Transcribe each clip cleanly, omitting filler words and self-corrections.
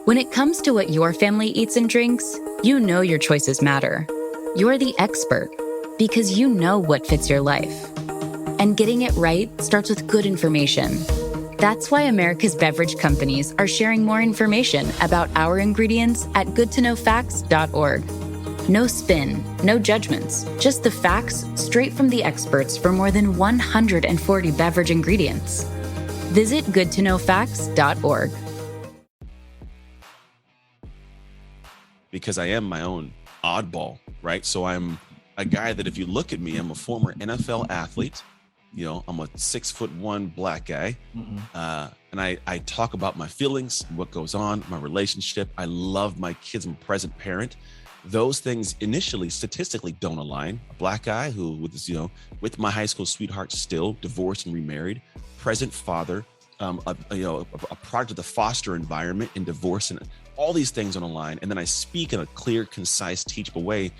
When it comes to what your family eats and drinks, you know your choices matter. You're the expert because you know what fits your life. And getting it right starts with good information. That's why America's beverage companies are sharing more information about our ingredients at goodtoknowfacts.org. No spin, no judgments, just the facts straight from the experts for more than 140 beverage ingredients. Visit goodtoknowfacts.org. Because I am my own oddball, right? So I'm a guy that if you look at me, I'm a former NFL athlete. You know, I'm a 6'1" black guy. And I talk about my feelings, what goes on, my relationship. I love my kids. I'm a present parent. Those things initially statistically don't align. A black guy who with my high school sweetheart, still divorced and remarried, present father, a product of the foster environment and divorce, and all these things on a line. And then I speak in a clear, concise, teachable way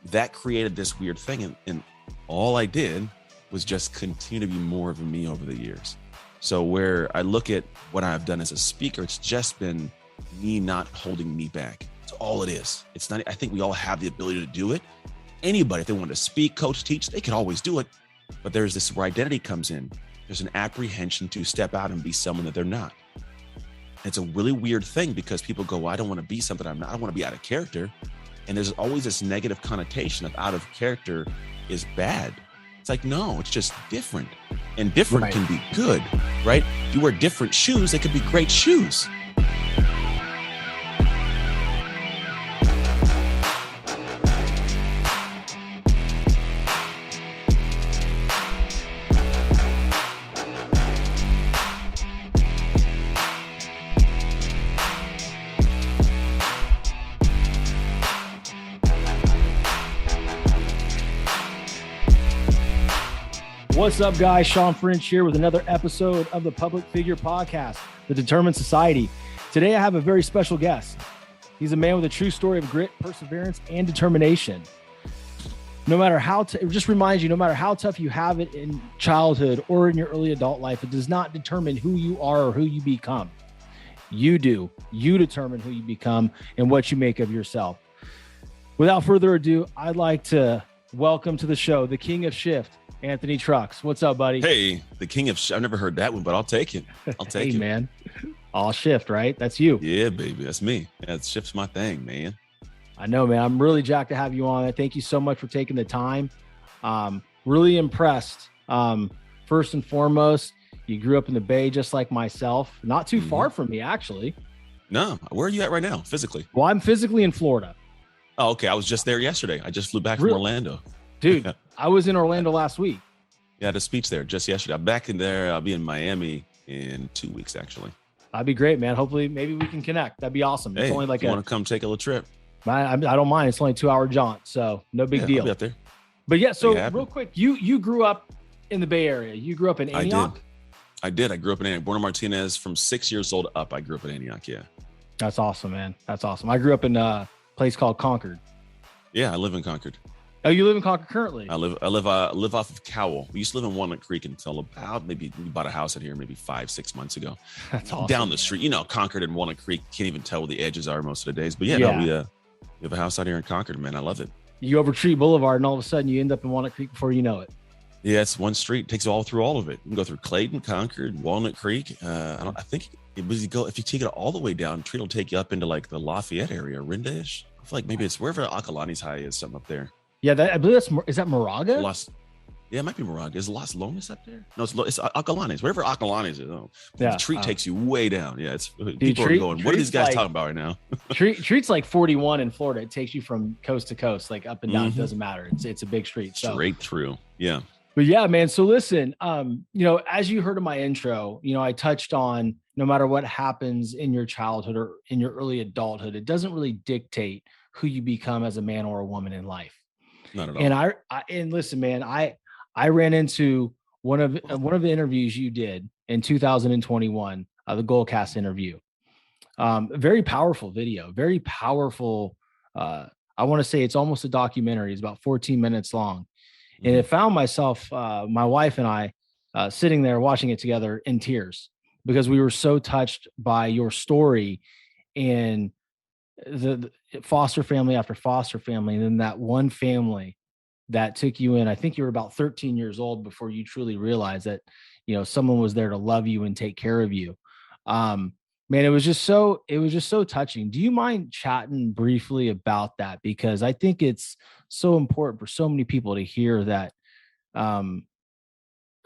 that created this weird thing. And all I did was just continue to be more of me over the years. So where I look at what I've done as a speaker, it's just been me not holding me back. It's all it is. It's not, I think we all have the ability to do it. Anybody, if they want to speak, coach, teach, they can always do it. But there's this where identity comes in. There's an apprehension to step out and be someone that they're not. It's a really weird thing because people go, well, I don't want to be something I'm not. I want to be out of character. And there's always this negative connotation of out of character is bad. It's like, no, it's just different. And different can be good, right? If you wear different shoes, they could be great shoes. What's up, guys? Sean French here with another episode of the Public Figure Podcast, The Determined Society. Today, I have a very special guest. He's a man with a true story of grit, perseverance, and determination. No matter how, it just reminds you, no matter how tough you have it in childhood or in your early adult life, it does not determine who you are or who you become. You do. You determine who you become and what you make of yourself. Without further ado, I'd like to welcome to the show the King of Shift, Anthony Trucks. What's up, buddy? Hey, the King of I've never heard that one, but I'll take it. I'll take it. Hey, man. All shift, right? That's you. Yeah, baby. That's me. Yeah, shift's my thing, man. I know, man. I'm really jacked to have you on. Thank you so much for taking the time. Really impressed. First and foremost, you grew up in the Bay just like myself. Not too far from me, actually. No. Where are you at right now, physically? Well, I'm physically in Florida. Oh, okay. I was just there yesterday. I just flew back from Orlando. Dude, I was in Orlando last week. Yeah, I had a speech there just yesterday. I'm back in there. I'll be in Miami in 2 weeks, actually. That'd be great, man. Hopefully, maybe we can connect. That'd be awesome. Hey, it's only like you want to come take a little trip? I don't mind. It's only a 2-hour jaunt, so no big deal. I'll be up there. But yeah, so real quick, you grew up in the Bay Area. You grew up in Antioch? I did. I grew up in Antioch. Born in Martinez. From 6 years old up, I grew up in Antioch, yeah. That's awesome, man. That's awesome. I grew up in a place called Concord. Yeah, I live in Concord. Oh, you live in Concord currently? I live off of Cowell. We used to live in Walnut Creek until about maybe we bought a house out here maybe 5-6 months ago. That's awesome. Down the street, Concord and Walnut Creek, can't even tell where the edges are most of the days. But we have a house out here in Concord, man. I love it. You go over Tree Boulevard and all of a sudden you end up in Walnut Creek before you know it. Yeah, it's one street. It takes you all through all of it. You can go through Clayton, Concord, Walnut Creek. I think if you take it all the way down, Tree will take you up into like the Lafayette area, Rindish. I feel like maybe it's wherever Acalanes High is, something up there. Yeah, I believe is that Moraga? Yeah, it might be Moraga. Is Las Lomas up there? No, it's Acalanes. Wherever Acalanes is. Oh, yeah, the tree takes you way down. Yeah, people are going, what are these guys talking about right now? Treat's like 41 in Florida. It takes you from coast to coast, like up and down. It doesn't matter. It's a big street. Straight through. Yeah. But yeah, man. So listen, as you heard in my intro, I touched on no matter what happens in your childhood or in your early adulthood, it doesn't really dictate who you become as a man or a woman in life. Not at all. And listen, man, I ran into one of the interviews you did in 2021, the Goalcast interview. Very powerful video, very powerful. I want to say it's almost a documentary. It's about 14 minutes long. And it found myself, my wife and I, sitting there watching it together in tears because we were so touched by your story and the foster family after foster family, and then that one family that took you in. I think you were about 13 years old before you truly realized that, someone was there to love you and take care of you. Um, Man, it was just so touching. Do you mind chatting briefly about that? Because I think it's so important for so many people to hear that um,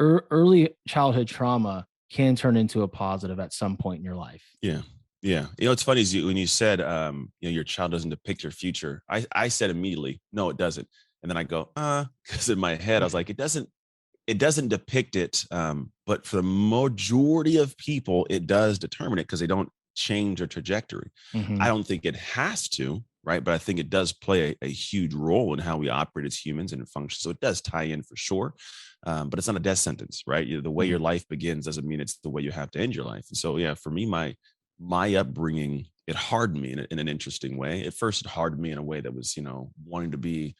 early childhood trauma can turn into a positive at some point in your life. Yeah. Yeah. It's funny is when you said, your child doesn't depict your future. I said immediately, no, it doesn't. And then I go, because in my head, I was like, it doesn't depict it. But for the majority of people, it does determine it because they don't change their trajectory. I Mhm. don't think it has to, right? But I think it does play a huge role in how we operate as humans and function. So it does tie in for sure. But it's not a death sentence, right? The way your Mhm. life begins doesn't mean it's the way you have to end your life. And so, yeah, for me, my upbringing, it hardened me in an interesting way. At first, it hardened me in a way that was, wanting to be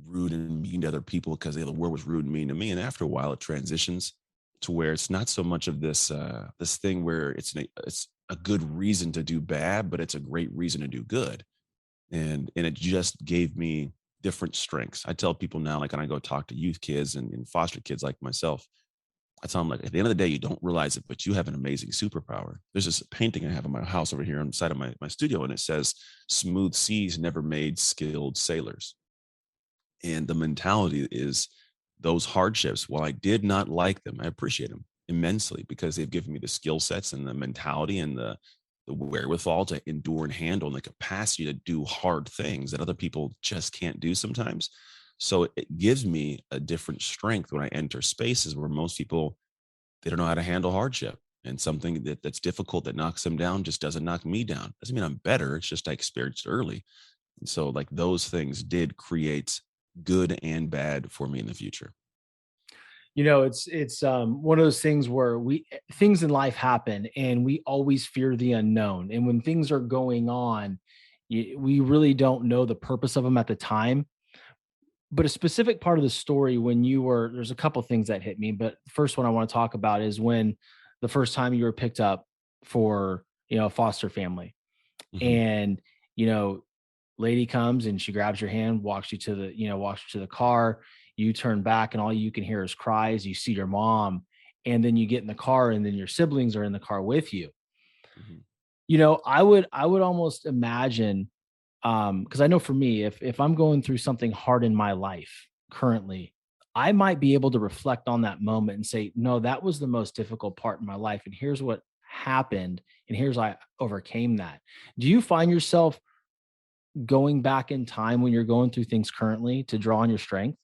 rude and mean to other people because the world was rude and mean to me. And after a while, it transitions to where it's not so much of this thing where it's a good reason to do bad, but it's a great reason to do good. And it just gave me different strengths. I tell people now, like when I go talk to youth kids and foster kids like myself, I tell them like at the end of the day, you don't realize it, but you have an amazing superpower. There's this painting I have in my house over here on the side of my studio, and it says, "Smooth seas never made skilled sailors." And the mentality is those hardships, while I did not like them, I appreciate them immensely because they've given me the skill sets and the mentality and the wherewithal to endure and handle and the capacity to do hard things that other people just can't do sometimes. So it gives me a different strength when I enter spaces where most people, they don't know how to handle hardship. And something that's difficult that knocks them down just doesn't knock me down. Doesn't mean I'm better. It's just I experienced it early. And so like those things did create good and bad for me in the future. It's one of those things where things in life happen and we always fear the unknown. And when things are going on, we really don't know the purpose of them at the time. But a specific part of the story when there's a couple things that hit me, but the first one I want to talk about is when the first time you were picked up for, a foster family. Mhm. And, you know, lady comes and she grabs your hand, walks you to the car. You turn back and all you can hear is cries. You see your mom, and then you get in the car, and then your siblings are in the car with you. Mhm. I would almost imagine, because I know for me, if I'm going through something hard in my life currently, I might be able to reflect on that moment and say, no, that was the most difficult part in my life, and here's what happened, and here's how I overcame that. Do you find yourself going back in time when you're going through things currently to draw on your strength?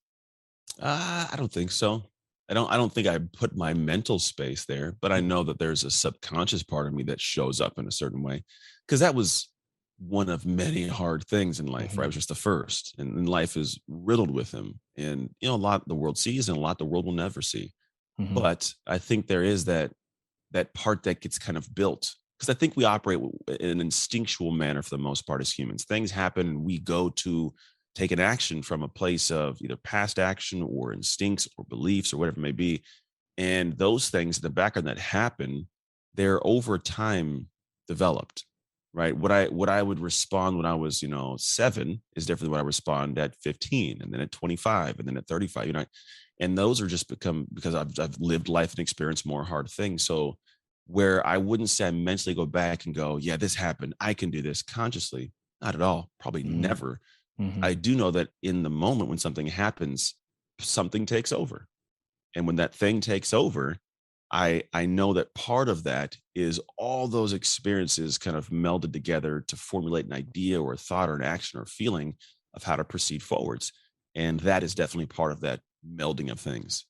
I don't think so. I don't think I put my mental space there, but I Mhm. know that there's a subconscious part of me that shows up in a certain way. Because that was one of many hard things in life, right? I Mhm. was just the first. And life is riddled with them. And a lot the world sees and a lot the world will never see. Mhm. But I think there is that part that gets kind of built because I think we operate in an instinctual manner for the most part as humans. Things happen and we go to take an action from a place of either past action or instincts or beliefs or whatever it may be. And those things in the background that happen, they're over time developed, right? What I would respond when I was, 7 is different than what I respond at 15 and then at 25 and then at 35, and those are just become because I've lived life and experienced more hard things. So where I wouldn't say I mentally go back and go, yeah, this happened. I can do this consciously. Not at all. Probably Mhm. never. Mhm. I do know that in the moment when something happens, something takes over. And when that thing takes over, I know that part of that is all those experiences kind of melded together to formulate an idea or a thought or an action or feeling of how to proceed forwards. And that is definitely part of that melding of things.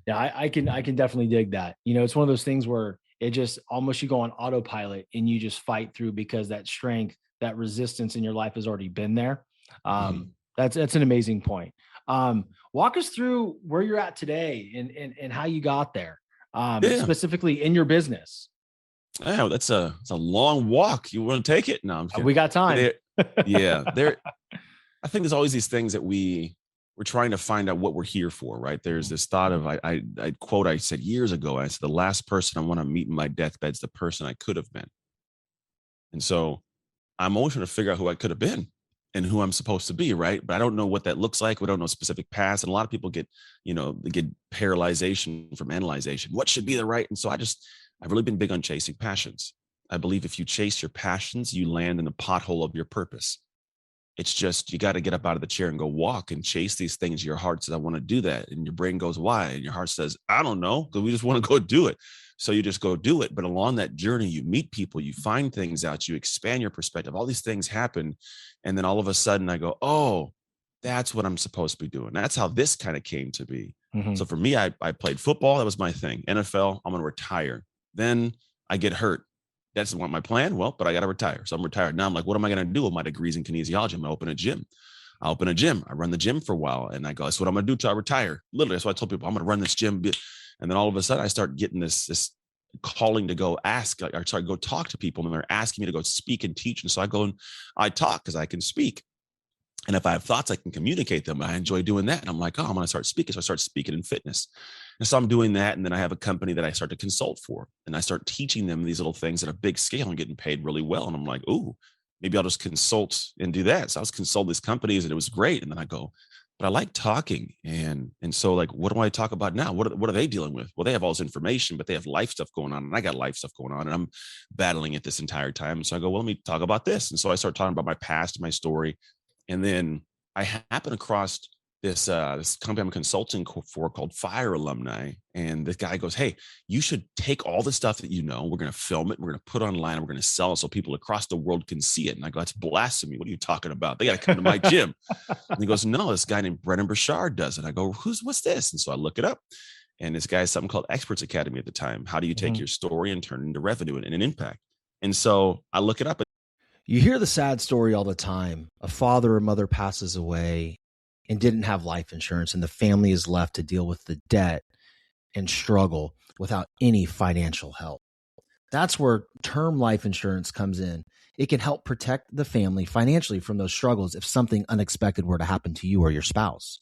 Yeah, I can definitely dig that. It's one of those things where it just almost you go on autopilot and you just fight through because that strength, that resistance in your life has already been there. Um, Mhm. that's an amazing point. Walk us through where you're at today and how you got there, Yeah. specifically in your business. Oh, it's a long walk. You want to take it? No, I'm just kidding. We got But time. yeah, I think there's always these things that we're trying to find out what we're here for, right? There's Mhm. this thought of I quote I said years ago. I said the last person I want to meet in my deathbed is the person I could have been. And so I'm always trying to figure out who I could have been and who I'm supposed to be, right? But I don't know what that looks like. We don't know specific past. And a lot of people get, they get paralyzation from analyzation. What should be the right? And so I've really been big on chasing passions. I believe if you chase your passions, you land in the pothole of your purpose. It's just, you got to get up out of the chair and go walk and chase these things. Your heart says, I want to do that. And your brain goes, why? And your heart says, I don't know, because we just want to go do it. So you just go do it. But along that journey, you meet people, you find things out, you expand your perspective. All these things happen. And then all of a sudden I go, oh, that's what I'm supposed to be doing. That's how this kind of came to be. Mm-hmm. So for me, I played football. That was my thing. NFL, I'm going to retire. Then I get hurt. That's not my plan. Well, but I got to retire. So I'm retired. Now I'm like, what am I going to do with my degrees in kinesiology? I'm going to open a gym. I open a gym. I run the gym for a while. And I go, that's what I'm going to do till I retire. Literally. That's why I told people I'm going to run this gym. And then all of a sudden I start getting this calling to go ask, or sorry, go talk to people. And they're asking me to go speak and teach. And so I go and I talk because I can speak. And if I have thoughts, I can communicate them. I enjoy doing that. And I'm like, oh, I'm going to start speaking. So I start speaking in fitness. And so I'm doing that. And then I have a company that I start to consult for. And I start teaching them these little things at a big scale and getting paid really well. And I'm like, ooh, maybe I'll just consult and do that. So I was consulting these companies and it was great. And then I go, but I like talking. And so like, what do I talk about now? What are they dealing with? Well, they have all this information, but they have life stuff going on. And I got life stuff going on. And I'm battling it this entire time. So I go, well, let me talk about this. And so I start talking about my past, my story. And then I happen across this company I'm consulting for called Fire Alumni. And the guy goes, hey, you should take all the stuff that you know. We're going to film it. We're going to put it online. And we're going to sell it so people across the world can see it. And I go, that's blasphemy. What are you talking about? They got to come to my gym. And he goes, no, this guy named Brennan Burchard does it. I go, what's this? And so I look it up. And this guy has something called Experts Academy at the time. How do you take your story and turn it into revenue and an impact? And so I look it up. You hear the sad story all the time. A father or mother passes away and didn't have life insurance, and the family is left to deal with the debt and struggle without any financial help. That's where term life insurance comes in. It can help protect the family financially from those struggles if something unexpected were to happen to you or your spouse.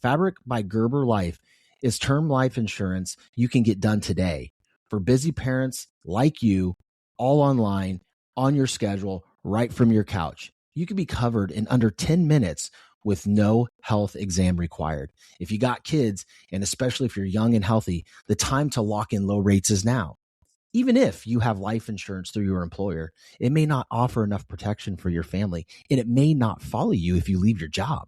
Fabric by Gerber Life is term life insurance you can get done today for busy parents like you, all online, on your schedule, right from your couch. You can be covered in under 10 minutes with no health exam required. If you got kids, and especially if you're young and healthy, the time to lock in low rates is now. Even if you have life insurance through your employer, it may not offer enough protection for your family, and it may not follow you if you leave your job.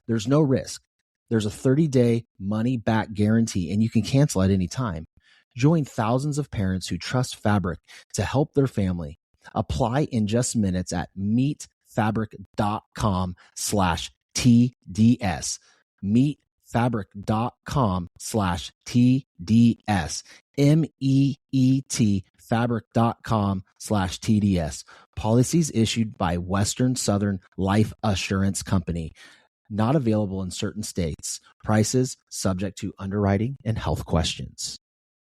There's no risk. There's a 30-day money-back guarantee, and you can cancel at any time. Join thousands of parents who trust Fabric to help their family. Apply in just minutes at meetfabric.com/TDS. Meetfabric.com/TDS. MEET fabric.com/TDS. Policies issued by Western Southern Life Assurance Company. Not available in certain states. Prices subject to underwriting and health questions.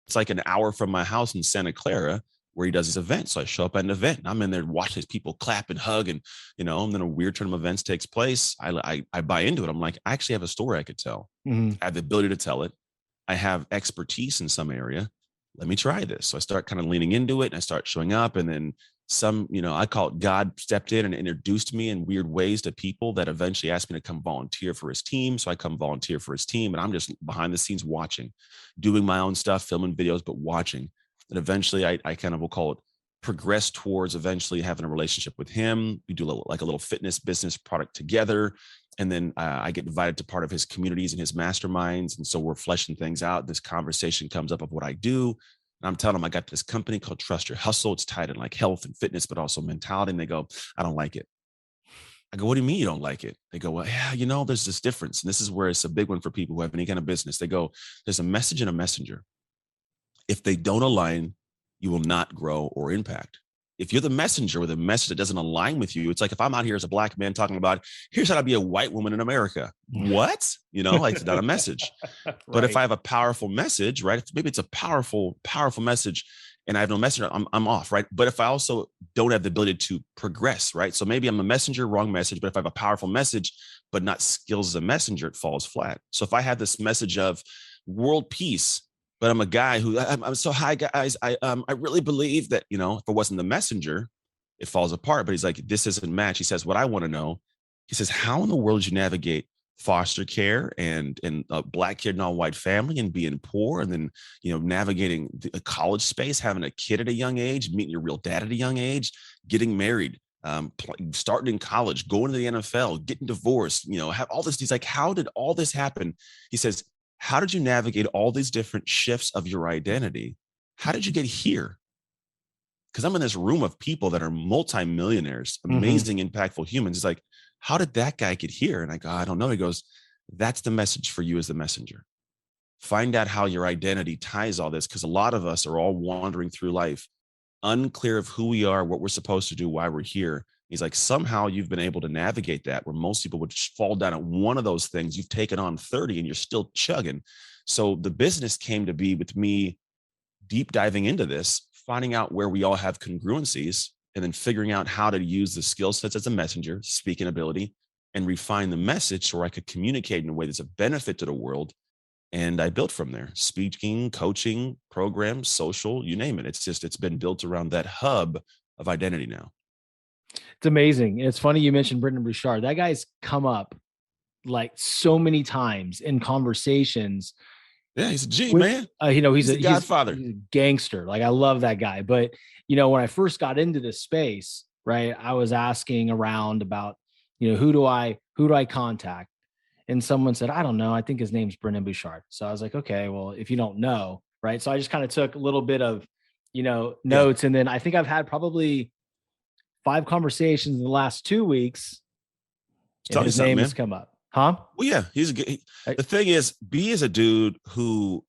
It's like an hour from my house in Santa Clara where he does his event. So I show up at an event and I'm in there to watch these people clap and hug and then a weird turn of events takes place. I buy into it. I'm like, I actually have a story I could tell. I have the ability to tell it. I have expertise in some area. Let me try this. So I start kind of leaning into it and I start showing up, and then I call it God stepped in and introduced me in weird ways to people that eventually asked me to come volunteer for his team. So I come volunteer for his team and I'm just behind the scenes watching, doing my own stuff, filming videos, but watching. And eventually I kind of will call it progress towards eventually having a relationship with him. We do a little fitness business product together. And then I get invited to part of his communities and his masterminds. And so we're fleshing things out. This conversation comes up of what I do. And I'm telling them I got this company called Trust Your Hustle. It's tied in like health and fitness, but also mentality. And they go, I don't like it. I go, what do you mean you don't like it? They go, well, yeah, there's this difference. And this is where it's a big one for people who have any kind of business. They go, there's a message and a messenger. If they don't align, you will not grow or impact. If you're the messenger with a message that doesn't align with you, it's like if I'm out here as a Black man talking about, here's how to be a white woman in America. What? It's not a message. Right. But if I have a powerful message, right? Maybe it's a powerful, powerful message and I have no messenger, I'm off, right? But if I also don't have the ability to progress, right? So maybe I'm a messenger, wrong message, but if I have a powerful message, but not skills as a messenger, it falls flat. So if I have this message of world peace, but I'm a guy who I'm so hi guys. I really believe that, if I wasn't the messenger, it falls apart. But he's like, this isn't match. He says, what I want to know, he says, how in the world did you navigate foster care and a black kid in all white family and being poor, and then, navigating a college space, having a kid at a young age, meeting your real dad at a young age, getting married, starting in college, going to the NFL, getting divorced, have all this. He's like, how did all this happen? He says, how did you navigate all these different shifts of your identity? How did you get here? Because I'm in this room of people that are multimillionaires, amazing, impactful humans. It's like, how did that guy get here? And I go, I don't know. He goes, that's the message for you as the messenger. Find out how your identity ties all this, because a lot of us are all wandering through life, unclear of who we are, what we're supposed to do, why we're here. He's like, somehow you've been able to navigate that, where most people would just fall down at one of those things. You've taken on 30 and you're still chugging. So the business came to be with me deep diving into this, finding out where we all have congruencies, and then figuring out how to use the skill sets as a messenger, speaking ability, and refine the message so I could communicate in a way that's a benefit to the world. And I built from there: speaking, coaching, programs, social, you name it. It's been built around that hub of identity now. It's amazing. It's funny you mentioned Brendan Bouchard. That guy's come up like so many times in conversations. Yeah, he's a G, man. He's a godfather. He's a gangster. Like, I love that guy. But, when I first got into this space, right, I was asking around about, who do I contact? And someone said, I don't know. I think his name's Brendan Bouchard. So I was like, okay, well, if you don't know, right. So I just kind of took a little bit of, notes. Yeah. And then I think I've had probably 5 conversations in the last 2 weeks. And his name has come up. Huh? Well, yeah, he's a good. The thing is, B is a dude who,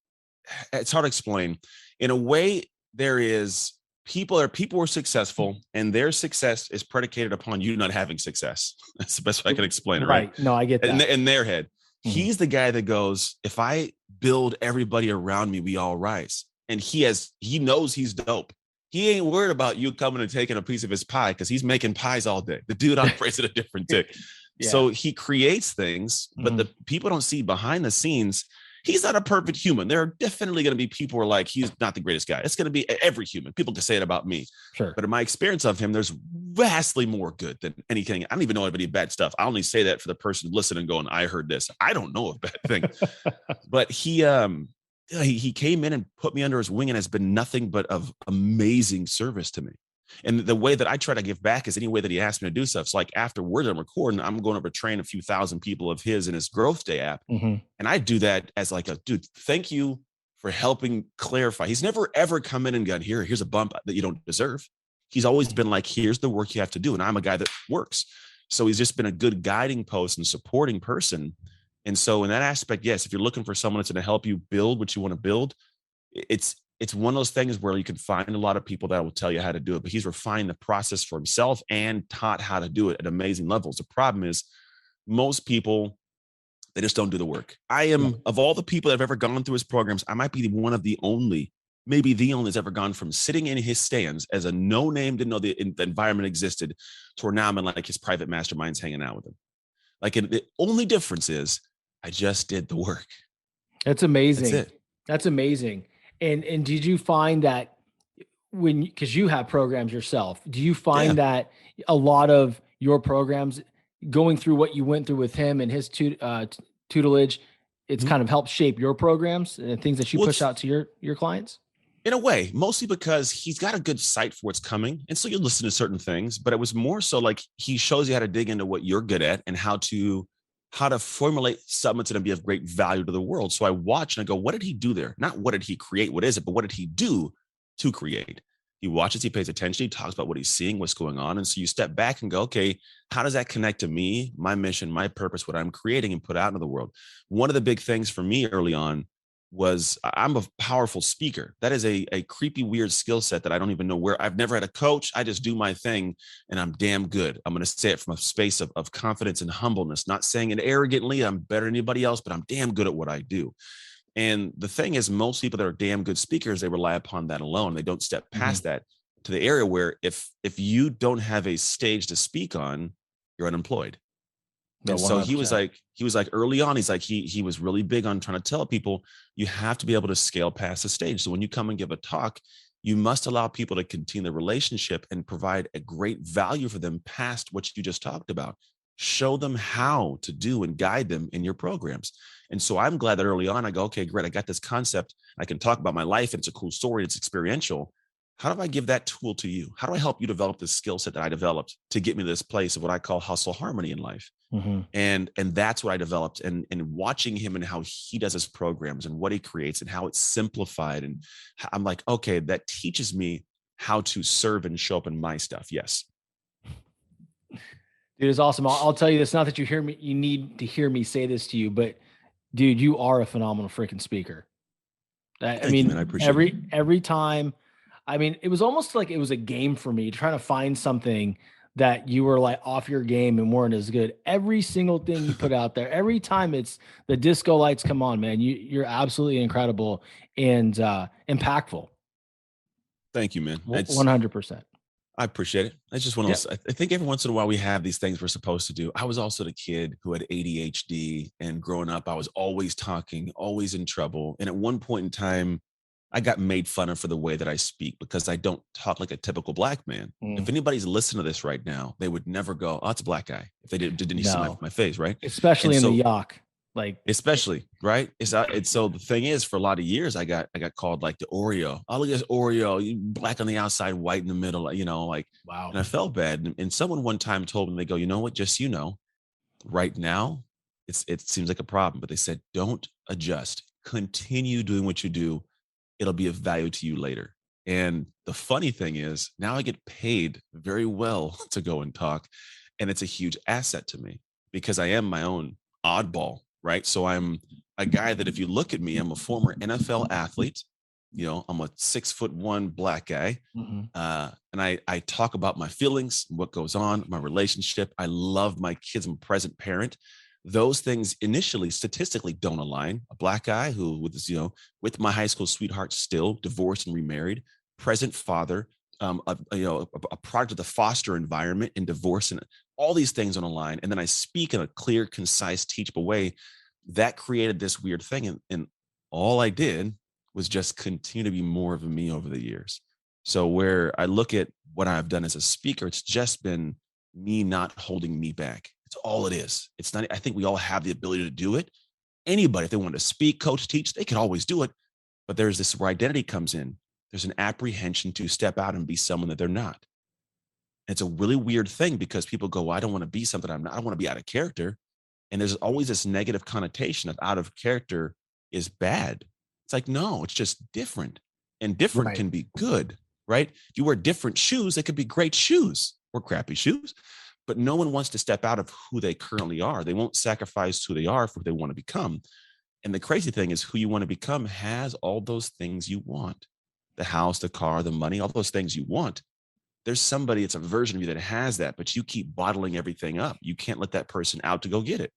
it's hard to explain. In a way, there is people are successful, and their success is predicated upon you not having success. That's the best way I can explain it, right? No, I get that. In their head, he's the guy that goes, if I build everybody around me, we all rise. And he knows he's dope. He ain't worried about you coming and taking a piece of his pie, because he's making pies all day. The dude operates at a different tick. Yeah. So he creates things, but the people don't see behind the scenes. He's not a perfect human. There are definitely going to be people who are like, he's not the greatest guy. It's going to be every human. People can say it about me. Sure. But in my experience of him, there's vastly more good than anything. I don't even know of any bad stuff. I only say that for the person listening going, I heard this. I don't know of bad thing. But he came in and put me under his wing, and has been nothing but of amazing service to me. And the way that I try to give back is any way that he asked me to do stuff. So like, after we're done recording, I'm going over to train a few thousand people of his in his Growth Day app. And I do that as like dude, thank you for helping clarify. He's never, ever come in and gone, here's a bump that you don't deserve. He's always been like, here's the work you have to do. And I'm a guy that works. So he's just been a good guiding post and supporting person. And so in that aspect, yes, if you're looking for someone that's going to help you build what you want to build, it's one of those things where you can find a lot of people that will tell you how to do it, but he's refined the process for himself and taught how to do it at amazing levels. The problem is most people, they just don't do the work. I am, of all the people that have ever gone through his programs, I might be one of the only, maybe the only that's ever gone from sitting in his stands as a no name, didn't know the environment existed, to where now I'm in like his private masterminds hanging out with him. Like, the only difference is I just did the work. That's amazing. That's amazing. And did you find that because you have programs yourself, do you find that a lot of your programs, going through what you went through with him and his tutelage, it's kind of helped shape your programs and things that you push out to your clients? In a way, mostly because he's got a good sight for what's coming. And so you listen to certain things, but it was more so like he shows you how to dig into what you're good at and how to formulate something that's going to be of great value to the world. So I watch and I go, what did he do there? Not what did he create? What is it? But what did he do to create? He watches, he pays attention, he talks about what he's seeing, what's going on. And so you step back and go, okay, how does that connect to me, my mission, my purpose, what I'm creating and put out into the world? One of the big things for me early on was I'm a powerful speaker. That is a creepy, weird skill set that I don't even know where. I've never had a coach. I just do my thing and I'm damn good. I'm going to say it from a space of confidence and humbleness, not saying it arrogantly. I'm better than anybody else, but I'm damn good at what I do. And the thing is, most people that are damn good speakers, they rely upon that alone. They don't step past that to the area where if you don't have a stage to speak on, you're unemployed. And so he was like early on, he's like, he was really big on trying to tell people you have to be able to scale past the stage. So when you come and give a talk, You must allow people to continue the relationship and provide a great value for them past what you just talked about. Show them how to do and guide them in your programs. And so I'm glad that early on I go, okay, great. I got this concept. I can talk about my life. And it's a cool story. It's experiential. How do I give that tool to you? How do I help you develop this skill set that I developed to get me to this place of what I call hustle harmony in life? Mm-hmm. And that's what I developed. And watching him and how he does his programs and what he creates and how it's simplified. And I'm like, okay, that teaches me how to serve and show up in my stuff. Yes. Dude, it's awesome. I'll tell you this, not that you need to hear me say this to you, but dude, you are a phenomenal freaking speaker. I mean, you, man. I appreciate it. every time, I mean, it was almost like it was a game for me trying to find something that you were like off your game and weren't as good. Every single thing you put out there, every time it's the disco lights come on, man, you're absolutely incredible and impactful. Thank you, man. 100%. I appreciate it. It's just one of those. I think every once in a while we have these things we're supposed to do. I was also the kid who had ADHD, and growing up, I was always talking, always in trouble. And at one point in time, I got made fun of for the way that I speak because I don't talk like a typical black man. If anybody's listening to this right now, they would never go, "Oh, it's a black guy." If they didn't see my face, right? Especially in the Yock. Like, especially, right? It's so the thing is, for a lot of years, I got called like the Oreo. Oh, look at this Oreo, you black on the outside, white in the middle, you know, like, wow. And I felt bad. And someone one time told me, they go, you know what, just, you know, right now, it seems like a problem, but they said, don't adjust, continue doing what you do. It'll be of value to you later. And the funny thing is, now I get paid very well to go and talk. And it's a huge asset to me because I am my own oddball. Right. So I'm a guy that if you look at me, I'm a former NFL athlete. You know, I'm a 6'1" black guy. Mm-hmm. And I talk about my feelings, what goes on, my relationship. I love my kids. I'm a present parent. Those things initially statistically don't align. A black guy who with my high school sweetheart, still divorced and remarried, present father, a product of the foster environment and divorce, and all these things on a line. And then I speak in a clear, concise, teachable way that created this weird thing. And all I did was just continue to be more of me over the years. So where I look at what I've done as a speaker, it's just been me not holding me back. It's all it is. It's not, I think we all have the ability to do it. Anybody, if they want to speak, coach, teach, they can always do it. But there's this where identity comes in. There's an apprehension to step out and be someone that they're not. It's a really weird thing because people go, well, I don't want to be something I'm not. I don't want to be out of character. And there's always this negative connotation of out of character is bad. It's like, no, it's just different. And different can be good, right? If you wear different shoes, they could be great shoes or crappy shoes. But no one wants to step out of who they currently are. They won't sacrifice who they are for who they want to become. And the crazy thing is who you want to become has all those things you want. The house, the car, the money, all those things you want. There's somebody, it's a version of you that has that, but you keep bottling everything up. You can't let that person out to go get it.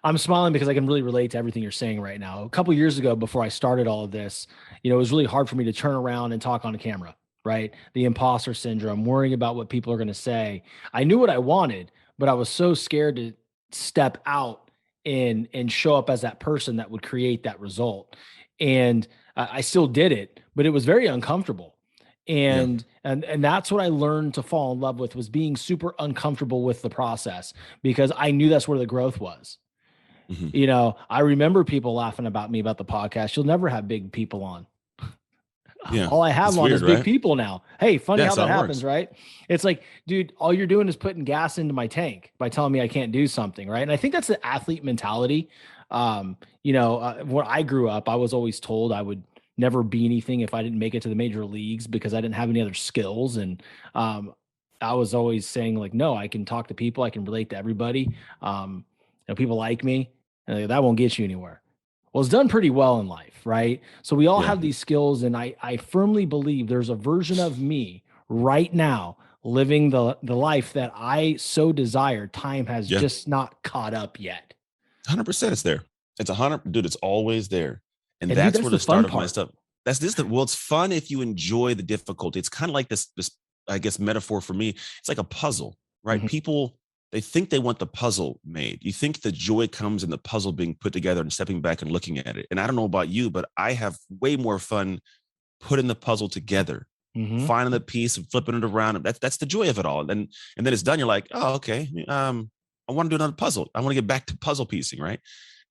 I'm smiling because I can really relate to everything you're saying right now. A couple of years ago, before I started all of this, it was really hard for me to turn around and talk on a camera, right? The imposter syndrome, worrying about what people are going to say. I knew what I wanted, but I was so scared to step out and show up as that person that would create that result. And I still did it, but it was very uncomfortable. And that's what I learned to fall in love with, was being super uncomfortable with the process, because I knew that's where the growth was. Mm-hmm. I remember people laughing about me about the podcast. You'll never have big people on. Yeah, all I have on is big people now. Hey, funny how that happens, right? It's like, dude, all you're doing is putting gas into my tank by telling me I can't do something, right? And I think that's the athlete mentality. Where I grew up, I was always told I would never be anything if I didn't make it to the major leagues because I didn't have any other skills. And I was always saying, like, no, I can talk to people. I can relate to everybody. People like me. And that won't get you anywhere. Well, it's done pretty well in life, right? So we all have these skills, and I firmly believe there's a version of me right now living the life that I so desire. Time has just not caught up yet. 100% it's there. It's 100, dude, it's always there. And that's where the start of my stuff. That's this. Well, it's fun if you enjoy the difficulty. It's kind of like this, I guess, metaphor for me. It's like a puzzle, right? Mm-hmm. People, they think they want the puzzle made. You think the joy comes in the puzzle being put together and stepping back and looking at it. And I don't know about you, but I have way more fun putting the puzzle together, finding the piece and flipping it around. That's the joy of it all. And then it's done. You're like, oh, okay. I want to do another puzzle. I want to get back to puzzle piecing, right?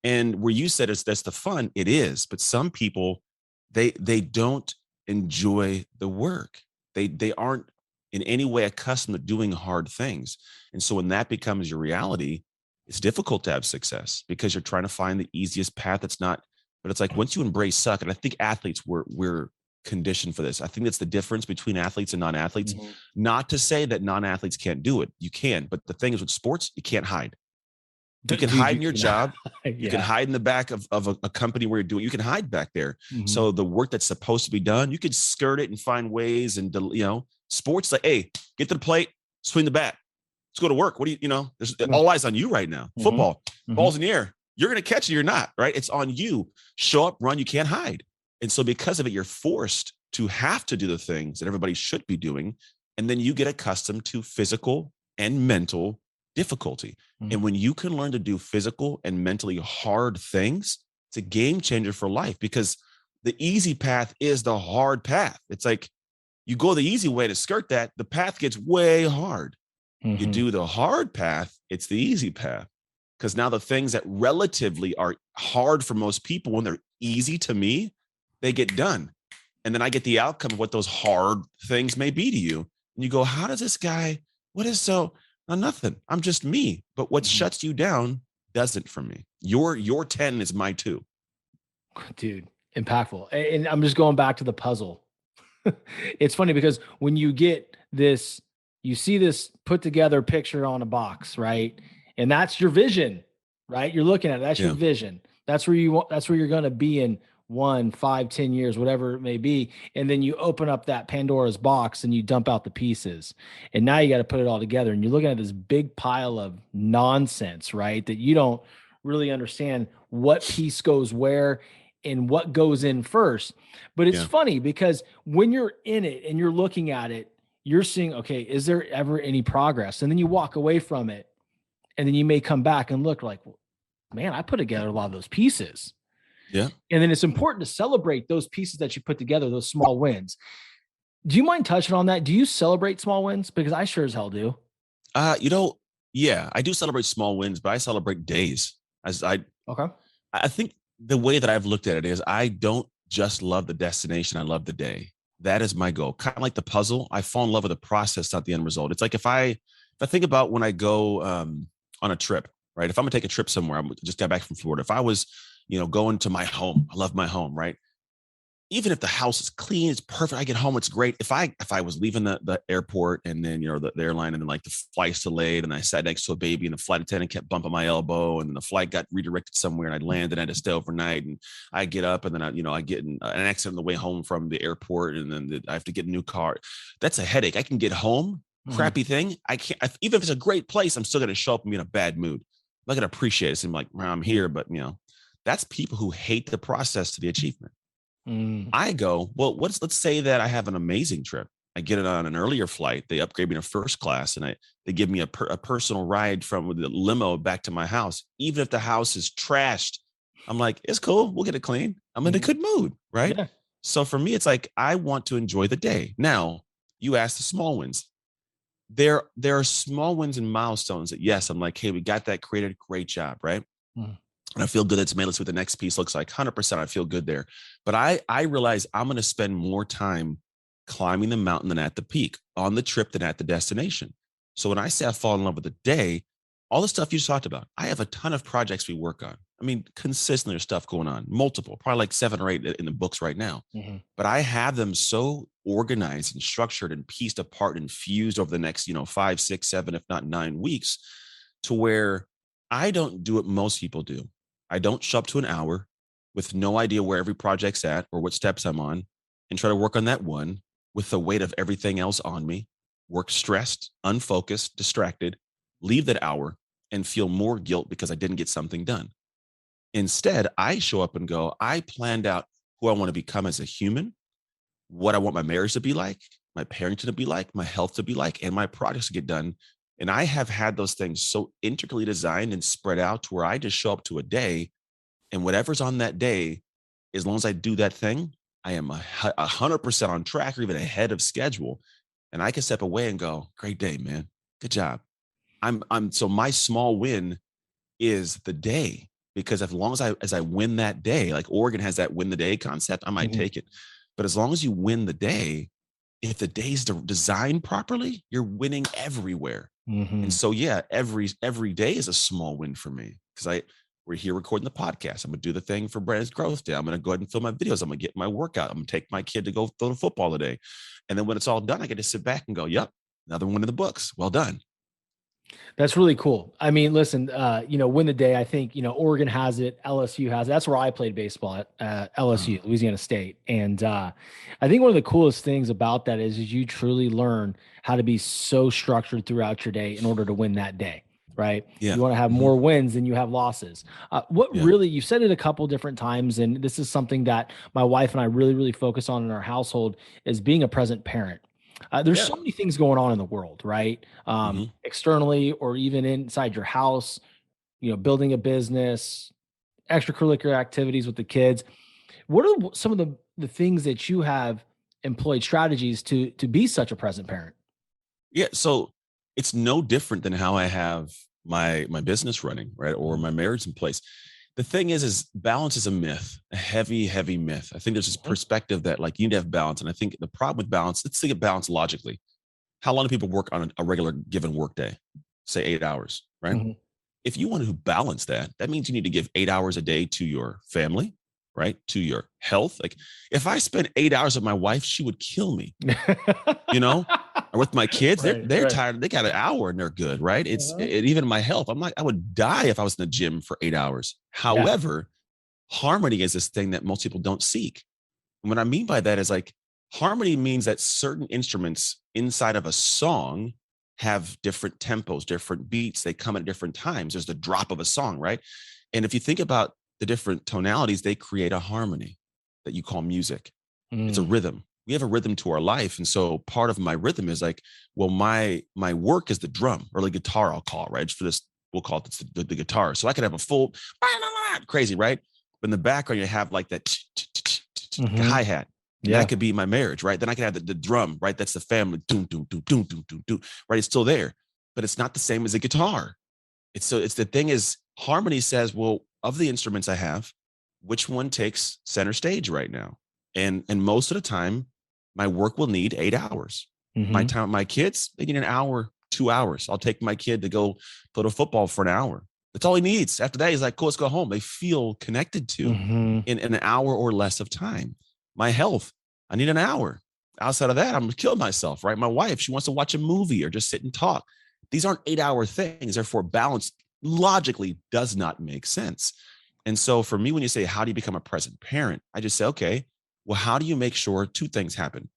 And where you said that's the fun, it is. But some people, they don't enjoy the work. They aren't in any way accustomed to doing hard things. And so when that becomes your reality, it's difficult to have success because you're trying to find the easiest path. That's not, but it's like once you embrace suck, and I think athletes we're conditioned for this. I think that's the difference between athletes and non-athletes. Not to say that non-athletes can't do it. You can, but the thing is with sports, you can't hide. You can hide in your job. You can hide in the back of a company where you're doing, you can hide back there. So the work that's supposed to be done, you could skirt it and find ways. And, sports like, hey, get to the plate, swing the bat. Let's go to work. What do there's all eyes on you right now. Football, balls in the air. You're going to catch it. You're not, right? It's on you. Show up, run. You can't hide. And so because of it, you're forced to have to do the things that everybody should be doing. And then you get accustomed to physical and mental difficulty. And when you can learn to do physical and mentally hard things, it's a game changer for life, because the easy path is the hard path. It's like you go the easy way to skirt that, the path gets way hard. You do the hard path, it's the easy path. Because now the things that relatively are hard for most people, when they're easy to me, they get done. And then I get the outcome of what those hard things may be to you. And you go, how does this guy, what is so, no, nothing. I'm just me. But what shuts you down doesn't for me. Your 10 is my 2. Dude, impactful. And I'm just going back to the puzzle. It's funny because when you get this, you see this put together picture on a box, right? And that's your vision, right? You're looking at it. That's your vision. That's where you're going to be in 1, 5, 10 years, whatever it may be. And then you open up that Pandora's box and you dump out the pieces. And now you got to put it all together. And you're looking at this big pile of nonsense, right? That you don't really understand what piece goes where and what goes in first. But it's funny because when you're in it and you're looking at it, you're seeing, okay, is there ever any progress? And then you walk away from it and then you may come back and look like, man, I put together a lot of those pieces. Yeah. And then it's important to celebrate those pieces that you put together, those small wins. Do you mind touching on that? Do you celebrate small wins? Because I sure as hell do. Yeah, I do celebrate small wins, but I celebrate days. I think the way that I've looked at it is I don't just love the destination. I love the day. That is my goal. Kind of like the puzzle. I fall in love with the process, not the end result. It's like if I think about when I go on a trip, right? If I'm gonna take a trip somewhere, I'm just got back from Florida. If I was, going to my home, I love my home, right? Even if the house is clean, it's perfect. I get home, it's great. If I was leaving the airport and then, the airline and then like the flight's delayed and I sat next to a baby and the flight attendant kept bumping my elbow and then the flight got redirected somewhere and I landed and I had to stay overnight and I get up and then I get in an accident on the way home from the airport and then I have to get a new car. That's a headache. I can get home, crappy thing. I can't, even if it's a great place, I'm still going to show up and be in a bad mood. I'm not going to appreciate it. So I'm like, well, I'm here, but that's people who hate the process to the achievement. I go, well, let's say that I have an amazing trip. I get it on an earlier flight. They upgrade me to first class and they give me a personal ride from the limo back to my house. Even if the house is trashed, I'm like, it's cool. We'll get it clean. I'm in a good mood. Right. Yeah. So for me, it's like, I want to enjoy the day. Now you ask the small wins. There are small wins and milestones that, yes, I'm like, hey, we got that created. Great job. Right. And I feel good that's made. Let's see what the next piece looks like. 100%. I feel good there. But I realize I'm going to spend more time climbing the mountain than at the peak, on the trip than at the destination. So when I say I fall in love with the day, all the stuff you just talked about, I have a ton of projects we work on. I mean, consistently there's stuff going on, multiple, probably like 7 or 8 in the books right now. But I have them so organized and structured and pieced apart and fused over the next, 5, 6, 7, if not 9 weeks, to where I don't do what most people do. I don't show up to an hour with no idea where every project's at or what steps I'm on and try to work on that one with the weight of everything else on me, work stressed, unfocused, distracted, leave that hour and feel more guilt because I didn't get something done. Instead, I show up and go, I planned out who I want to become as a human, what I want my marriage to be like, my parenting to be like, my health to be like, and my projects to get done. And I have had those things so intricately designed and spread out to where I just show up to a day and whatever's on that day, as long as I do that thing, I am 100% on track or even ahead of schedule. And I can step away and go, great day, man. Good job. So my small win is the day, because as long as I win that day, like Oregon has that win the day concept, I might take it. But as long as you win the day, if the day's designed properly, you're winning everywhere. And so, yeah, every day is a small win for me, because we're here recording the podcast. I'm going to do the thing for Brandon's Growth Day. I'm going to go ahead and film my videos. I'm going to get my workout. I'm going to take my kid to go throw the football today. And then when it's all done, I get to sit back and go, yep, another one in the books. Well done. That's really cool. I mean, listen, win the day. I think, Oregon has it. LSU has it. That's where I played baseball at LSU, Louisiana State. And I think one of the coolest things about that is you truly learn how to be so structured throughout your day in order to win that day, right? Yeah. You want to have more wins than you have losses. Really, you said it a couple different times, and this is something that my wife and I really, really focus on in our household, is being a present parent. There's so many things going on in the world, right? Externally or even inside your house, building a business, extracurricular activities with the kids. What are some of the things that you have employed strategies to be such a present parent? Yeah. So it's no different than how I have my business running, right? Or my marriage in place. The thing is balance is a myth, a heavy, heavy myth. I think there's this perspective that like you need to have balance. And I think the problem with balance, let's think of balance logically. How long do people work on a regular given work day? Say 8 hours, right? If you want to balance that, that means you need to give 8 hours a day to your family, right? To your health. Like if I spend 8 hours with my wife, she would kill me, or with my kids, they're tired. They got an hour and they're good, right? Even my health. I'm like, I would die if I was in the gym for 8 hours. However, harmony is this thing that most people don't seek. And what I mean by that is like harmony means that certain instruments inside of a song have different tempos, different beats. They come at different times. There's the drop of a song, right? And if you think about the different tonalities, they create a harmony that you call music. It's a rhythm. We have a rhythm to our life. And so part of my rhythm is like, well, my work is the drum or the guitar, I'll call it, right? For this, we'll call it the guitar. So I could have a full crazy, right? But in the background, you have like that hi-hat. That could be my marriage, right? Then I could have the drum, right? That's the family, doom, doom, doom, doom, doom, doom, doom, right? It's still there, but it's not the same as a guitar. It's the thing is harmony says, well, of the instruments I have, which one takes center stage right now? And most of the time, my work will need 8 hours. My time with my kids, they need an hour, 2 hours. I'll take my kid to go play the football for an hour. That's all he needs. After that, he's like, cool, let's go home. They feel connected to in an hour or less of time. My health, I need an hour. Outside of that, I'm gonna kill myself, right? My wife, she wants to watch a movie or just sit and talk. These aren't 8 hour things. Therefore, balance logically does not make sense. And so for me, when you say, how do you become a present parent? I just say, okay, well, how do you make sure two things happen?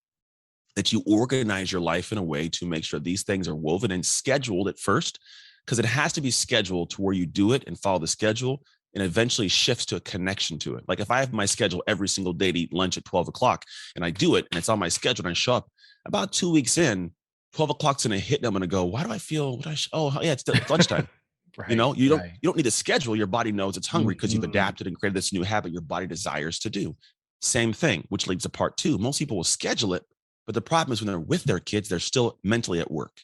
That you organize your life in a way to make sure these things are woven and scheduled at first, because it has to be scheduled to where you do it and follow the schedule and eventually shifts to a connection to it. Like if I have my schedule every single day to eat lunch at 12 o'clock and I do it and it's on my schedule and I show up about 2 weeks in, 12 o'clock's going to hit and I'm going to go, why do I feel, it's lunchtime. Right, you don't need to schedule. Your body knows it's hungry because you've adapted and created this new habit your body desires to do. Same thing, which leads to part two. Most people will schedule it, but the problem is when they're with their kids, they're still mentally at work.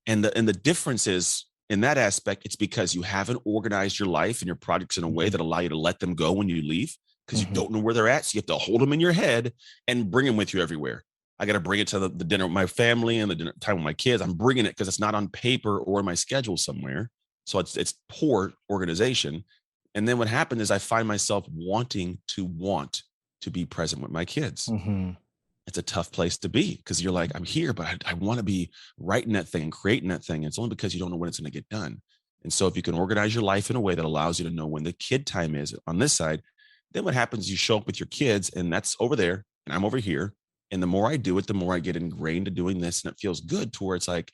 And the difference is in that aspect, it's because you haven't organized your life and your projects in a way that allow you to let them go when you leave, because you don't know where they're at. So you have to hold them in your head and bring them with you everywhere. I got to bring it to the dinner with my family and the dinner time with my kids. I'm bringing it because it's not on paper or in my schedule somewhere. So it's poor organization. And then what happened is I find myself wanting to be present with my kids. It's a tough place to be because you're like, I'm here, but I want to be writing that thing and creating that thing. It's only because you don't know when it's going to get done. And so if you can organize your life in a way that allows you to know when the kid time is on this side, then what happens, you show up with your kids and that's over there and I'm over here. And the more I do it, the more I get ingrained to doing this. And it feels good to where it's like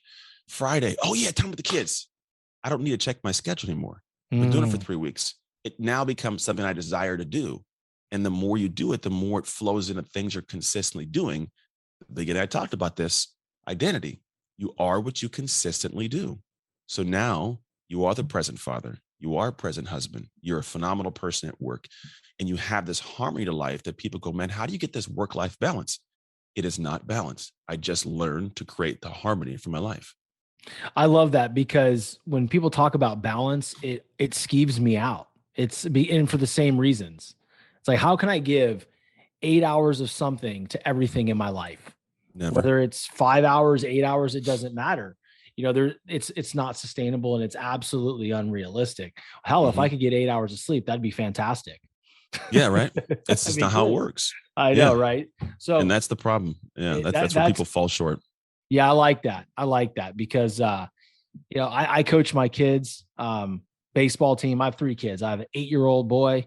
Friday. Oh yeah, time with the kids. I don't need to check my schedule anymore. I've been doing it for 3 weeks. It now becomes something I desire to do. And the more you do it, the more it flows into things you're consistently doing. Again, I talked about this identity. You are what you consistently do. So now you are the present father. You are a present husband. You're a phenomenal person at work. And you have this harmony to life that people go, man, how do you get this work-life balance? It is not balance. I just learned to create the harmony for my life. I love that, because when people talk about balance, it skeeves me out. And for the same reasons. It's like, how can I give 8 hours of something to everything in my life? Never. Whether it's 5 hours, 8 hours, it doesn't matter. It's not sustainable, and it's absolutely unrealistic. Hell, if I could get 8 hours of sleep, that'd be fantastic. Yeah, right. It's just not how it works. I know, right? So, and that's the problem. Yeah, that's where people fall short. Yeah, I like that. I like that because I coach my kids baseball team. I have 3 kids. I have an 8-year-old boy,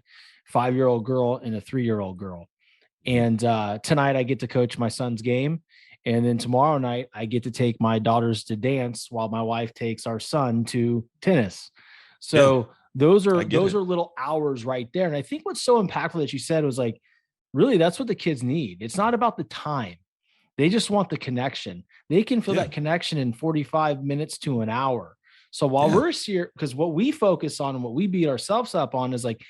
5-year-old girl, and a 3-year-old girl. And tonight I get to coach my son's game. And then tomorrow night I get to take my daughters to dance while my wife takes our son to tennis. So those are little hours right there. And I think what's so impactful that you said was like, really, that's what the kids need. It's not about the time. They just want the connection. They can feel that connection in 45 minutes to an hour. So while we're here, because what we focus on and what we beat ourselves up on is like,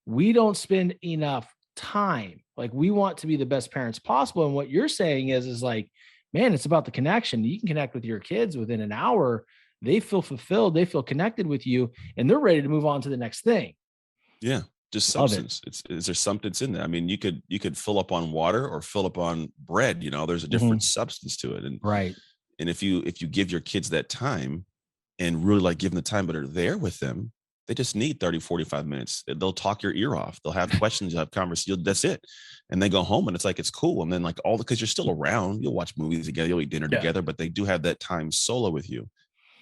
we don't spend enough time. Like, we want to be the best parents possible. And what you're saying is like, man, it's about the connection. You can connect with your kids within an hour. They feel fulfilled. They feel connected with you, and they're ready to move on to the next thing. Yeah. Just substance. Is there substance in there? I mean, you could fill up on water or fill up on bread. There's a different substance to it. And right. And if you give your kids that time and really like give them the time, but are there with them, they just need 30, 45 minutes. They'll talk your ear off. They'll have questions, you'll have conversations. That's it. And they go home and it's like, it's cool. And then like because you're still around, you'll watch movies together, you'll eat dinner together, but they do have that time solo with you.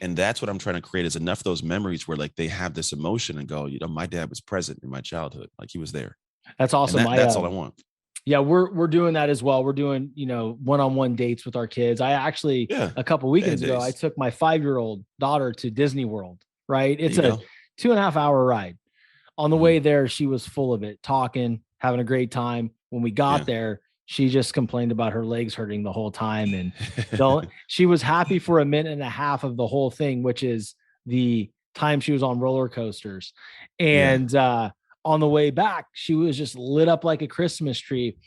And that's what I'm trying to create, is enough of those memories where like they have this emotion and go, my dad was present in my childhood. Like, he was there. That's awesome. That's all I want. Yeah, we're doing that as well. We're doing, one-on-one dates with our kids. I actually, a couple weekends ago, I took my 5-year-old daughter to Disney World, right? It's a 2.5-hour ride. On the way there, she was full of it, talking, having a great time. When we got there, she just complained about her legs hurting the whole time. And she was happy for a minute and a half of the whole thing, which is the time she was on roller coasters. And on the way back, she was just lit up like a Christmas tree.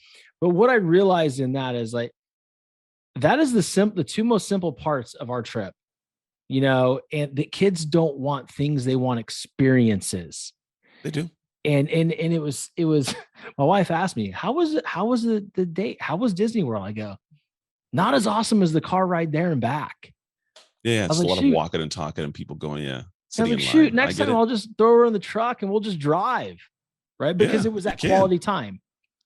But what I realized in that is like, that is the 2 most simple parts of our trip, and the kids don't want things. They want experiences. They do. And it was my wife asked me, how was the date? How was Disney World? I go, not as awesome as the car ride there and back. Yeah. It's a lot of walking and talking and people going, I was like, shoot, next time I'll just throw her in the truck and we'll just drive. Right. Because it was that quality time.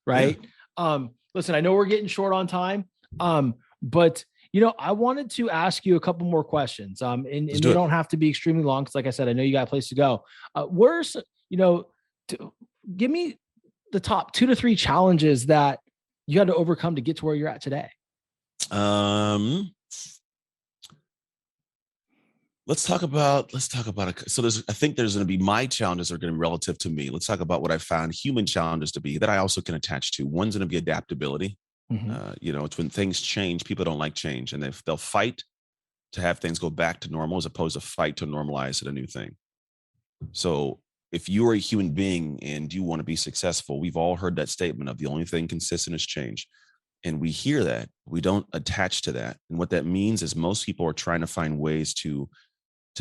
Right. Yeah. Listen, I know we're getting short on time. But I wanted to ask you a couple more questions. And you don't have to be extremely long, because like I said, I know you got a place to go. Give me the top 2 to 3 challenges that you had to overcome to get to where you're at today. Let's talk about so I think there's going to be my challenges are going to be relative to me. Let's talk about what I found human challenges to be that I also can attach to. One's going to be adaptability. It's when things change, people don't like change, and they'll fight to have things go back to normal as opposed to fight to normalize it a new thing. So if you're a human being and you want to be successful, we've all heard that statement of the only thing consistent is change. And we hear that, we don't attach to that. And what that means is most people are trying to find ways to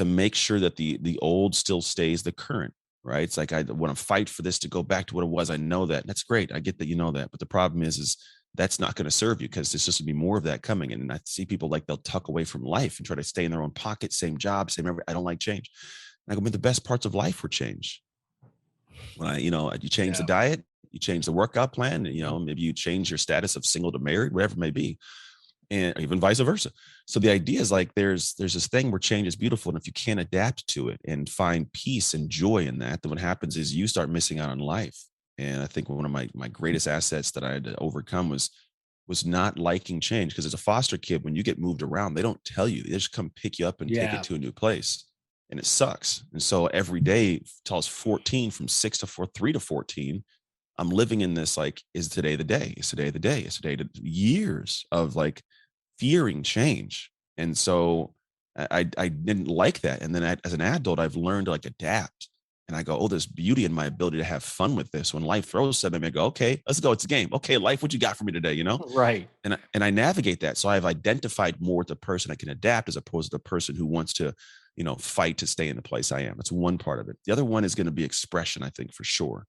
make sure that the old still stays the current, right? It's like, I want to fight for this to go back to what it was. I know that. That's great. I get that you know that. But the problem is that's not going to serve you, because there's just going to be more of that coming. And I see people like they'll tuck away from life and try to stay in their own pocket, same job, same everything. I don't like change. And I go, the best parts of life were change. When you change the diet, you change the workout plan, and, maybe you change your status of single to married, whatever it may be, and even vice versa. So the idea is like, there's this thing where change is beautiful. And if you can't adapt to it and find peace and joy in that, then what happens is you start missing out on life. And I think one of my greatest assets that I had to overcome was not liking change. Because as a foster kid, when you get moved around, they don't tell you. They just come pick you up and take it to a new place. And it sucks. And so every day till I was 14, from 3 to 14, I'm living in this, like, is today the day? Is today the day? Is today the years of like fearing change. And so I didn't like that. And then as an adult, I've learned to like adapt. And I go, oh, there's beauty in my ability to have fun with this. When life throws something at me, I go, okay, let's go. It's a game. Okay, life, what you got for me today? Right. And I navigate that. So I've identified more with the person that can adapt as opposed to the person who wants to, fight to stay in the place I am. That's one part of it. The other one is going to be expression, I think, for sure.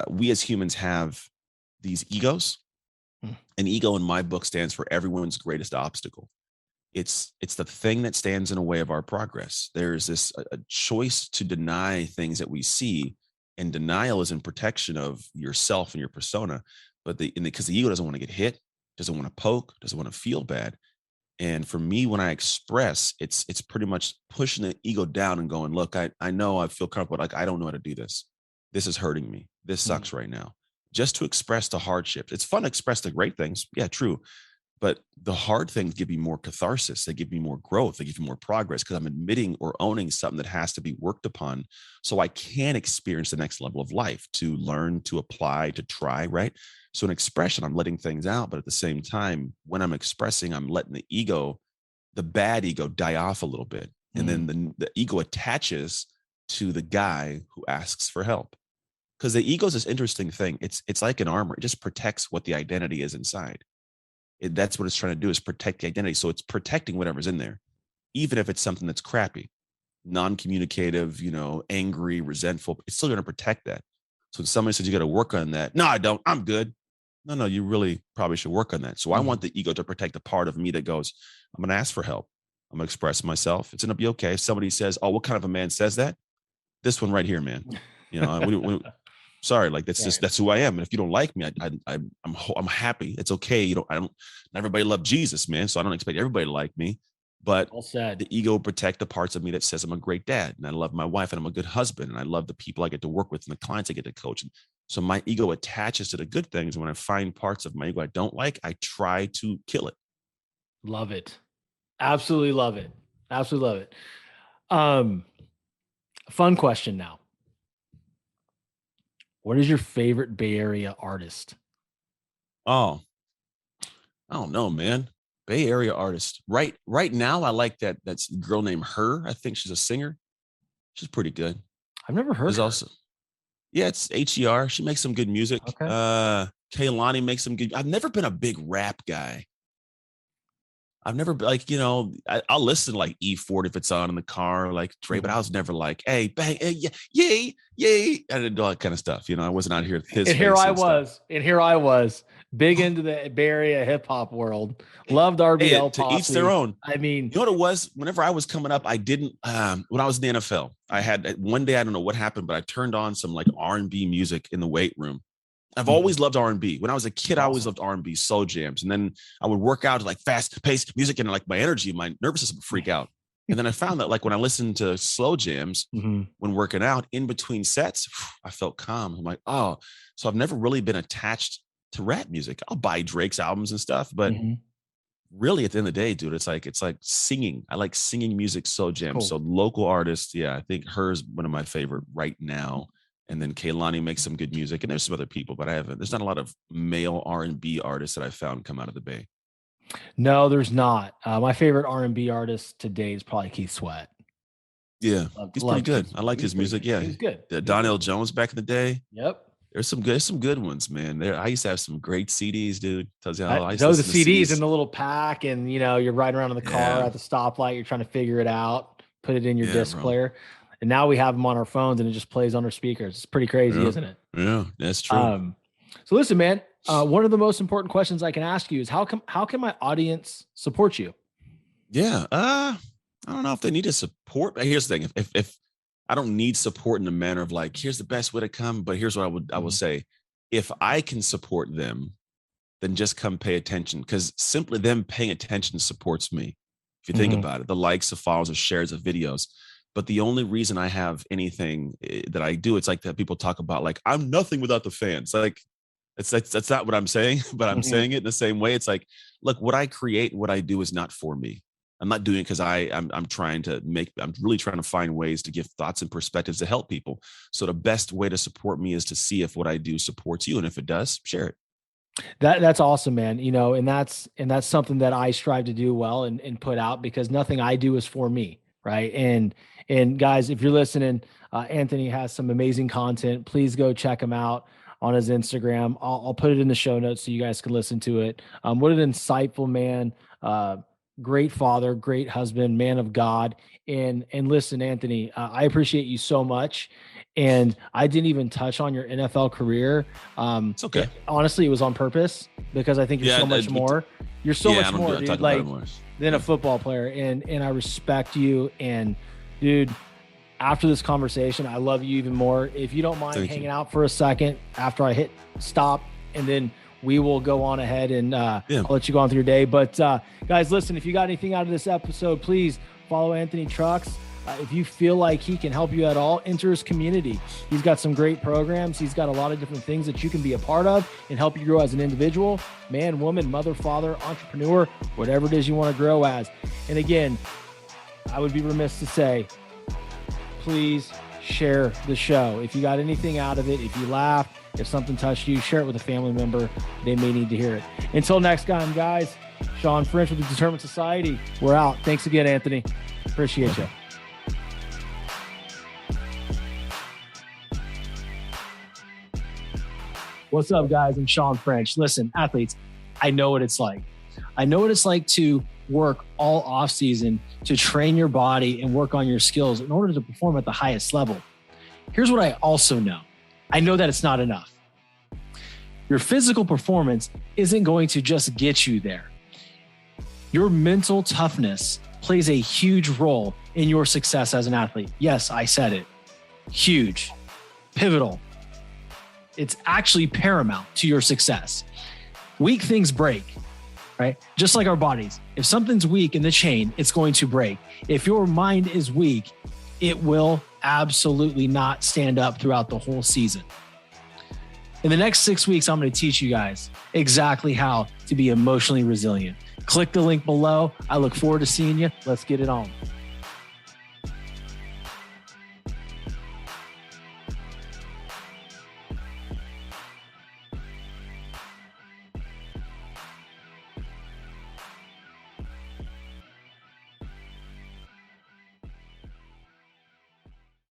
We as humans have these egos. An ego in my book stands for everyone's greatest obstacle. It's the thing that stands in the way of our progress. There's this a choice to deny things that we see, and denial is in protection of yourself and your persona. But because the ego doesn't want to get hit, doesn't want to poke, doesn't want to feel bad. And for me, when I express, it's pretty much pushing the ego down and going, look, I know I feel comfortable. Like, I don't know how to do this. This is hurting me. This sucks right now. Just to express the hardships. It's fun to express the great things. Yeah, true. But the hard things give me more catharsis. They give me more growth. They give me more progress because I'm admitting or owning something that has to be worked upon so I can experience the next level of life, to learn, to apply, to try, right? So in expression, I'm letting things out. But at the same time, when I'm expressing, I'm letting the ego, the bad ego, die off a little bit. And then the ego attaches to the guy who asks for help. Because the ego is this interesting thing. It's like an armor. It just protects what the identity is inside. That's what it's trying to do, is protect the identity. So it's protecting whatever's in there, even if it's something that's crappy, non-communicative, angry, resentful. It's still going to protect that. So when somebody says you got to work on that, no, I don't. I'm good. No, you really probably should work on that. So I want the ego to protect the part of me that goes, I'm going to ask for help. I'm going to express myself. It's going to be okay. If somebody says, oh, what kind of a man says that? This one right here, man. Sorry, like that's who I am. And if you don't like me, I'm happy. It's okay. Not everybody love Jesus, man. So I don't expect everybody to like me. But the ego protect the parts of me that says I'm a great dad, and I love my wife, and I'm a good husband, and I love the people I get to work with and the clients I get to coach. And so my ego attaches to the good things. And when I find parts of my ego I don't like, I try to kill it. Love it. Absolutely love it. Absolutely love it. Fun question now. What is your favorite Bay Area artist? Oh, I don't know, man. Bay Area artist. Right now, I like that's girl named Her. I think she's a singer. She's pretty good. I've never heard. There's her. Also, yeah, it's HER. She makes some good music. Okay. Kaylani makes some good. I've never been a big rap guy. I've never I'll listen to like E40 if it's on in the car, like Dre, but I was never like, hey, bang, hey, yay. I didn't do all that kind of stuff. I wasn't out here. And here I was big into the Bay Area hip hop world. Loved RBL. To each their own. I mean, you know what it was? Whenever I was coming up, I didn't, when I was in the NFL, I had one day, I don't know what happened, but I turned on some like R&B music in the weight room. I've always loved R&B. When I was a kid, I always loved R&B, soul jams. And then I would work out to like fast-paced music, and like my energy, my nervous system would freak out. And then I found that like when I listened to slow jams when working out in between sets, I felt calm. I'm like, oh, so I've never really been attached to rap music. I'll buy Drake's albums and stuff, but really at the end of the day, dude, it's like singing. I like singing music, slow jams. Cool. So local artists, yeah, I think Her's one of my favorite right now. And then Kaylani makes some good music, and there's some other people, but there's not a lot of male R&B artists that I found come out of the Bay. No, there's not. My favorite R&B artist today is probably Keith Sweat. Yeah, he's pretty good. I like his music. Yeah, he's good. Donnell Jones back in the day. Yep. There's some good ones, man. I used to have some great CDs, dude. Tells you how I used to listen to CDs in the little pack, and you're riding around in the car at the stoplight. You're trying to figure it out, put it in your disc player. And now we have them on our phones, and it just plays on our speakers. It's pretty crazy, isn't it? Yeah, that's true. So listen, man, one of the most important questions I can ask you is how can my audience support you? Yeah. I don't know if they need to support. Here's the thing. If I don't need support in the manner of like, here's the best way to come, but here's what I will say. If I can support them, then just come pay attention, because simply them paying attention supports me. If you think about it, the likes, the follows, the shares of videos. But the only reason I have anything that I do, it's like that people talk about, like, I'm nothing without the fans. Like, that's not what I'm saying, but I'm saying it in the same way. It's like, look, what I create, what I do is not for me. I'm not doing it because I'm really trying to find ways to give thoughts and perspectives to help people. So the best way to support me is to see if what I do supports you. And if it does, share it. That's awesome, man. And that's something that I strive to do well and put out, because nothing I do is for me. right? And guys, if you're listening, Anthony has some amazing content. Please go check him out on his Instagram. I'll put it in the show notes so you guys can listen to it. What an insightful man, great father, great husband, man of God. And listen, Anthony, I appreciate you so much. And I didn't even touch on your NFL career. It's okay. Honestly, it was on purpose because I think you're so much more. You're so much more, dude, like than a football player. And I respect you. And dude, after this conversation, I love you even more. If you don't mind hanging out for a second after I hit stop, and then we will go on ahead and I'll let you go on through your day. But guys, listen, if you got anything out of this episode, please follow Anthony Trucks. If you feel like he can help you at all, enter his community. He's got some great programs. He's got a lot of different things that you can be a part of and help you grow as an individual, man, woman, mother, father, entrepreneur, whatever it is you want to grow as. And again, I would be remiss to say, please share the show. If you got anything out of it, if you laughed, if something touched you, share it with a family member. They may need to hear it. Until next time, guys, Sean French with the Determined Society. We're out. Thanks again, Anthony. Appreciate you. What's up, guys? I'm Sean French. Listen, athletes, I know what it's like. I know what it's like to work all off season to train your body and work on your skills in order to perform at the highest level. Here's what I also know. I know that it's not enough. Your physical performance isn't going to just get you there. Your mental toughness plays a huge role in your success as an athlete. Yes, I said it. Huge, pivotal. It's actually paramount to your success. Weak things break, right? Just like our bodies. If something's weak in the chain, it's going to break. If your mind is weak, it will absolutely not stand up throughout the whole season. In the next 6 weeks, I'm going to teach you guys exactly how to be emotionally resilient. Click the link below. I look forward to seeing you. Let's get it on.